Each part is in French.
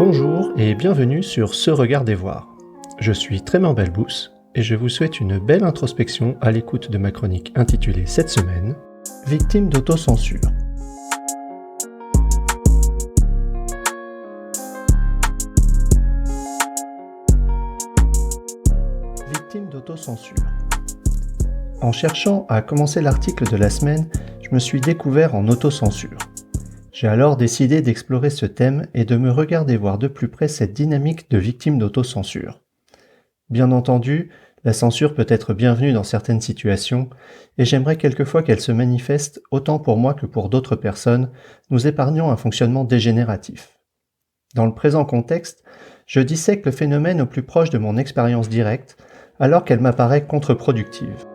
Bonjour et bienvenue sur Se Regarder Voir. Je suis Trément Belbous et je vous souhaite une belle introspection à l'écoute de ma chronique intitulée cette semaine « Victime d'autocensure ». Victime d'autocensure. En cherchant à commencer l'article de la semaine, je me suis découvert en autocensure. J'ai alors décidé d'explorer ce thème et de me regarder voir de plus près cette dynamique de victime d'autocensure. Bien entendu, la censure peut être bienvenue dans certaines situations, et j'aimerais quelquefois qu'elle se manifeste, autant pour moi que pour d'autres personnes, nous épargnant un fonctionnement dégénératif. Dans le présent contexte, je dissèque le phénomène au plus proche de mon expérience directe, alors qu'elle m'apparaît contre-productive.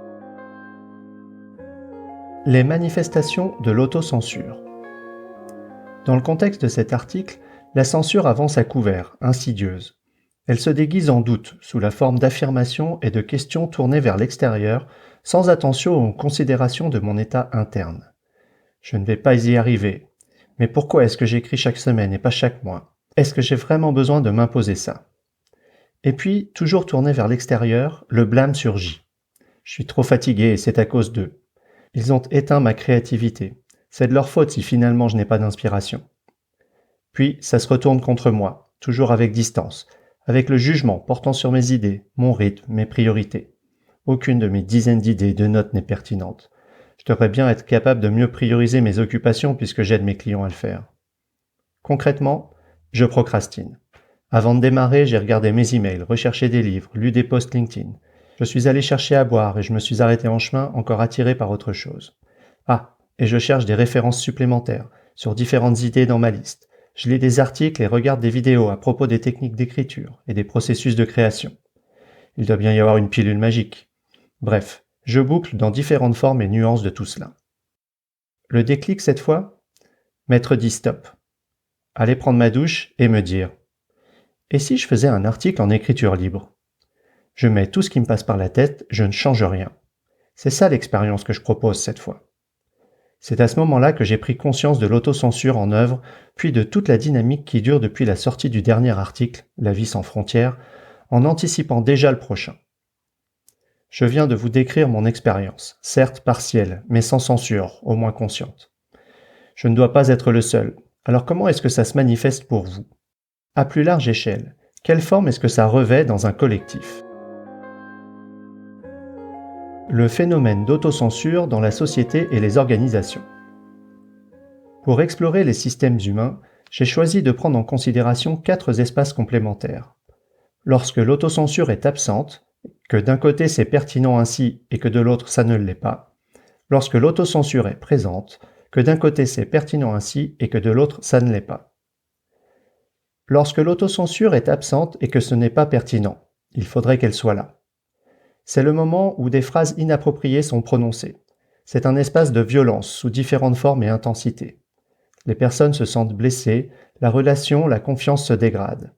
Les manifestations de l'autocensure. Dans le contexte de cet article, la censure avance à couvert, insidieuse. Elle se déguise en doute, sous la forme d'affirmations et de questions tournées vers l'extérieur, sans attention aux considérations de mon état interne. Je ne vais pas y arriver. Mais pourquoi est-ce que j'écris chaque semaine et pas chaque mois? Est-ce que j'ai vraiment besoin de m'imposer ça? Et puis, toujours tourné vers l'extérieur, le blâme surgit. Je suis trop fatigué et c'est à cause d'eux. Ils ont éteint ma créativité. C'est de leur faute si finalement je n'ai pas d'inspiration. Puis, ça se retourne contre moi, toujours avec distance, avec le jugement portant sur mes idées, mon rythme, mes priorités. Aucune de mes dizaines d'idées, de notes n'est pertinente. Je devrais bien être capable de mieux prioriser mes occupations puisque j'aide mes clients à le faire. Concrètement, je procrastine. Avant de démarrer, j'ai regardé mes emails, recherché des livres, lu des posts LinkedIn. Je suis allé chercher à boire et je me suis arrêté en chemin, encore attiré par autre chose. Et je cherche des références supplémentaires sur différentes idées dans ma liste. Je lis des articles et regarde des vidéos à propos des techniques d'écriture et des processus de création. Il doit bien y avoir une pilule magique. Bref, je boucle dans différentes formes et nuances de tout cela. Le déclic cette fois? M'être dit stop. Aller prendre ma douche et me dire « Et si je faisais un article en écriture libre ?» Je mets tout ce qui me passe par la tête, je ne change rien. C'est ça l'expérience que je propose cette fois. C'est à ce moment-là que j'ai pris conscience de l'autocensure en œuvre, puis de toute la dynamique qui dure depuis la sortie du dernier article, La vie sans frontières, en anticipant déjà le prochain. Je viens de vous décrire mon expérience, certes partielle, mais sans censure, au moins consciente. Je ne dois pas être le seul. Alors comment est-ce que ça se manifeste pour vous? À plus large échelle, quelle forme est-ce que ça revêt dans un collectif? Le phénomène d'autocensure dans la société et les organisations. Pour explorer les systèmes humains, j'ai choisi de prendre en considération 4 espaces complémentaires. Lorsque l'autocensure est absente, que d'un côté c'est pertinent ainsi et que de l'autre ça ne l'est pas. Lorsque l'autocensure est présente, que d'un côté c'est pertinent ainsi et que de l'autre ça ne l'est pas. Lorsque l'autocensure est absente et que ce n'est pas pertinent, il faudrait qu'elle soit là. C'est le moment où des phrases inappropriées sont prononcées. C'est un espace de violence sous différentes formes et intensités. Les personnes se sentent blessées, la relation, la confiance se dégrade.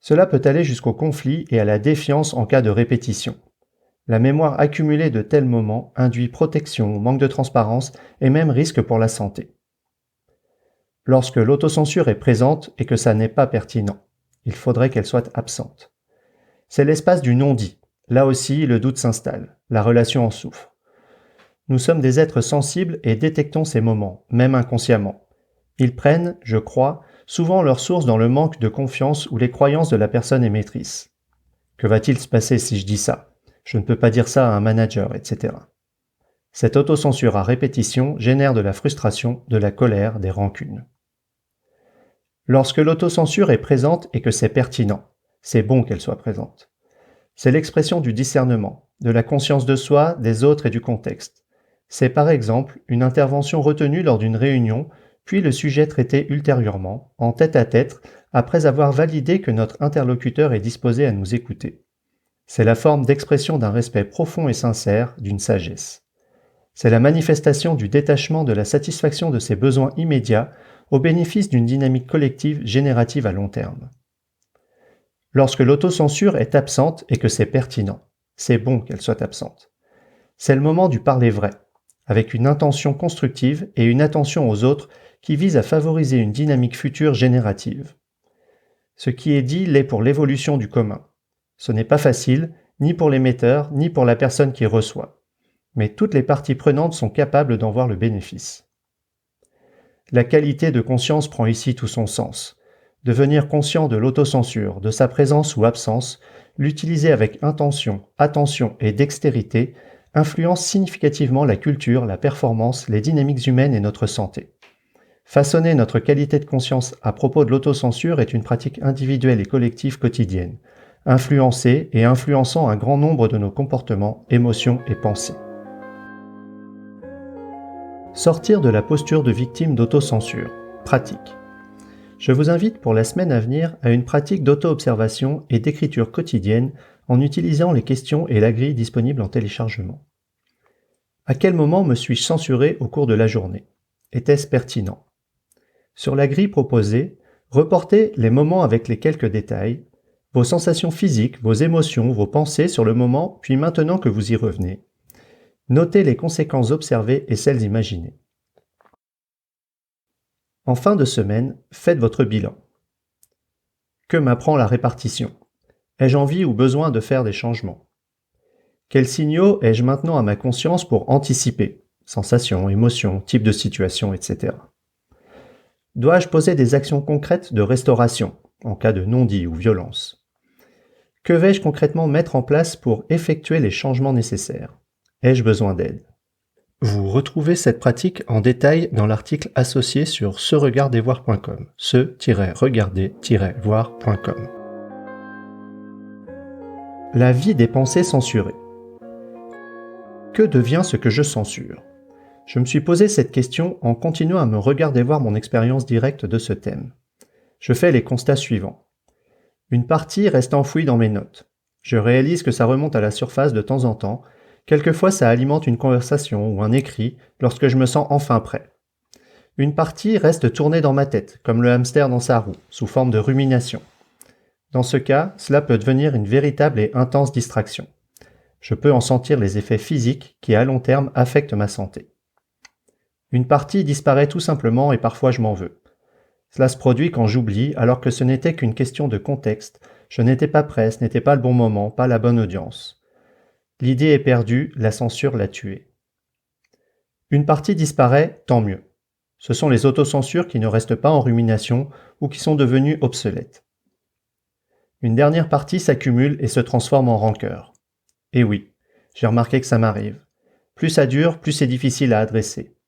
Cela peut aller jusqu'au conflit et à la défiance en cas de répétition. La mémoire accumulée de tels moments induit protection, manque de transparence et même risque pour la santé. Lorsque l'autocensure est présente et que ça n'est pas pertinent, il faudrait qu'elle soit absente. C'est l'espace du non-dit. Là aussi, le doute s'installe, la relation en souffre. Nous sommes des êtres sensibles et détectons ces moments, même inconsciemment. Ils prennent, je crois, souvent leur source dans le manque de confiance ou les croyances de la personne émettrice. Que va-t-il se passer si je dis ça? Je ne peux pas dire ça à un manager, etc. Cette autocensure à répétition génère de la frustration, de la colère, des rancunes. Lorsque l'autocensure est présente et que c'est pertinent, c'est bon qu'elle soit présente. C'est l'expression du discernement, de la conscience de soi, des autres et du contexte. C'est par exemple une intervention retenue lors d'une réunion, puis le sujet traité ultérieurement, en tête-à-tête, après avoir validé que notre interlocuteur est disposé à nous écouter. C'est la forme d'expression d'un respect profond et sincère, d'une sagesse. C'est la manifestation du détachement de la satisfaction de ses besoins immédiats au bénéfice d'une dynamique collective générative à long terme. Lorsque l'autocensure est absente et que c'est pertinent, c'est bon qu'elle soit absente. C'est le moment du parler vrai, avec une intention constructive et une attention aux autres qui vise à favoriser une dynamique future générative. Ce qui est dit l'est pour l'évolution du commun. Ce n'est pas facile, ni pour l'émetteur, ni pour la personne qui reçoit. Mais toutes les parties prenantes sont capables d'en voir le bénéfice. La qualité de conscience prend ici tout son sens. Devenir conscient de l'autocensure, de sa présence ou absence, l'utiliser avec intention, attention et dextérité, influence significativement la culture, la performance, les dynamiques humaines et notre santé. Façonner notre qualité de conscience à propos de l'autocensure est une pratique individuelle et collective quotidienne, influencée et influençant un grand nombre de nos comportements, émotions et pensées. Sortir de la posture de victime d'autocensure. Pratique. Je vous invite pour la semaine à venir à une pratique d'auto-observation et d'écriture quotidienne en utilisant les questions et la grille disponible en téléchargement. À quel moment me suis-je censuré au cours de la journée? Était-ce pertinent? Sur la grille proposée, reportez les moments avec les quelques détails, vos sensations physiques, vos émotions, vos pensées sur le moment, puis maintenant que vous y revenez. Notez les conséquences observées et celles imaginées. En fin de semaine, faites votre bilan. Que m'apprend la répartition? Ai-je envie ou besoin de faire des changements? Quels signaux ai-je maintenant à ma conscience pour anticiper? Sensations, émotions, type de situation, etc. Dois-je poser des actions concrètes de restauration, en cas de non-dit ou violence? Que vais-je concrètement mettre en place pour effectuer les changements nécessaires? Ai-je besoin d'aide? Vous retrouvez cette pratique en détail dans l'article associé sur se-regarder-voir.com, se-regarder-voir.com. La vie des pensées censurées. Que devient ce que je censure? Je me suis posé cette question en continuant à me regarder voir mon expérience directe de ce thème. Je fais les constats suivants. Une partie reste enfouie dans mes notes. Je réalise que ça remonte à la surface de temps en temps. Quelquefois, ça alimente une conversation ou un écrit lorsque je me sens enfin prêt. Une partie reste tournée dans ma tête, comme le hamster dans sa roue, sous forme de rumination. Dans ce cas, cela peut devenir une véritable et intense distraction. Je peux en sentir les effets physiques qui, à long terme, affectent ma santé. Une partie disparaît tout simplement et parfois je m'en veux. Cela se produit quand j'oublie, alors que ce n'était qu'une question de contexte. Je n'étais pas prêt, ce n'était pas le bon moment, pas la bonne audience. L'idée est perdue, la censure l'a tuée. Une partie disparaît, tant mieux. Ce sont les autocensures qui ne restent pas en rumination ou qui sont devenues obsolètes. Une dernière partie s'accumule et se transforme en rancœur. Et oui, j'ai remarqué que ça m'arrive. Plus ça dure, plus c'est difficile à adresser.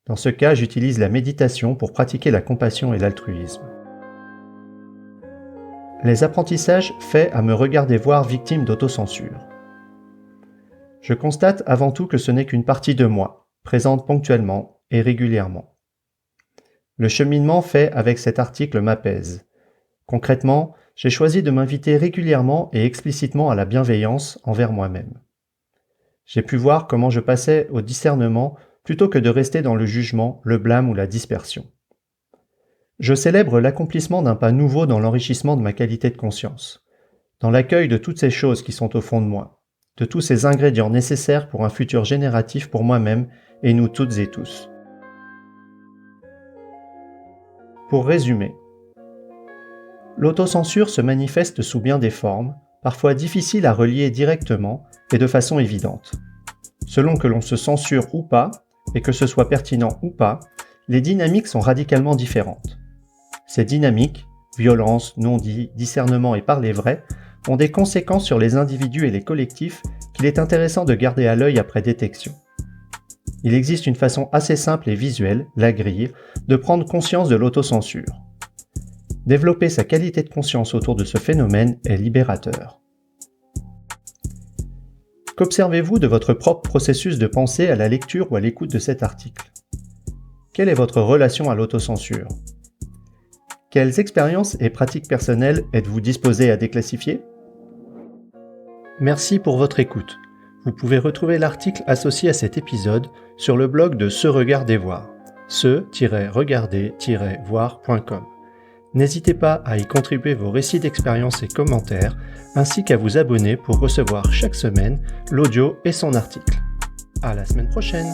Dans ce cas, j'utilise la méditation pour pratiquer la compassion et l'altruisme. Les apprentissages faits à me regarder voir victime d'autocensure. Je constate avant tout que ce n'est qu'une partie de moi, présente ponctuellement et régulièrement. Le cheminement fait avec cet article m'apaise. Concrètement, j'ai choisi de m'inviter régulièrement et explicitement à la bienveillance envers moi-même. J'ai pu voir comment je passais au discernement plutôt que de rester dans le jugement, le blâme ou la dispersion. Je célèbre l'accomplissement d'un pas nouveau dans l'enrichissement de ma qualité de conscience, dans l'accueil de toutes ces choses qui sont au fond de moi, de tous ces ingrédients nécessaires pour un futur génératif pour moi-même et nous toutes et tous. Pour résumer, l'autocensure se manifeste sous bien des formes, parfois difficiles à relier directement et de façon évidente. Selon que l'on se censure ou pas, et que ce soit pertinent ou pas, les dynamiques sont radicalement différentes. Ces dynamiques, violence, non-dit, discernement et parler vrai, ont des conséquences sur les individus et les collectifs qu'il est intéressant de garder à l'œil après détection. Il existe une façon assez simple et visuelle, la grille, de prendre conscience de l'autocensure. Développer sa qualité de conscience autour de ce phénomène est libérateur. Qu'observez-vous de votre propre processus de pensée à la lecture ou à l'écoute de cet article? Quelle est votre relation à l'autocensure? Quelles expériences et pratiques personnelles êtes-vous disposé à déclassifier? Merci pour votre écoute. Vous pouvez retrouver l'article associé à cet épisode sur le blog de Se Regarder Voir, se-regarder-voir.com. N'hésitez pas à y contribuer vos récits d'expériences et commentaires, ainsi qu'à vous abonner pour recevoir chaque semaine l'audio et son article. À la semaine prochaine!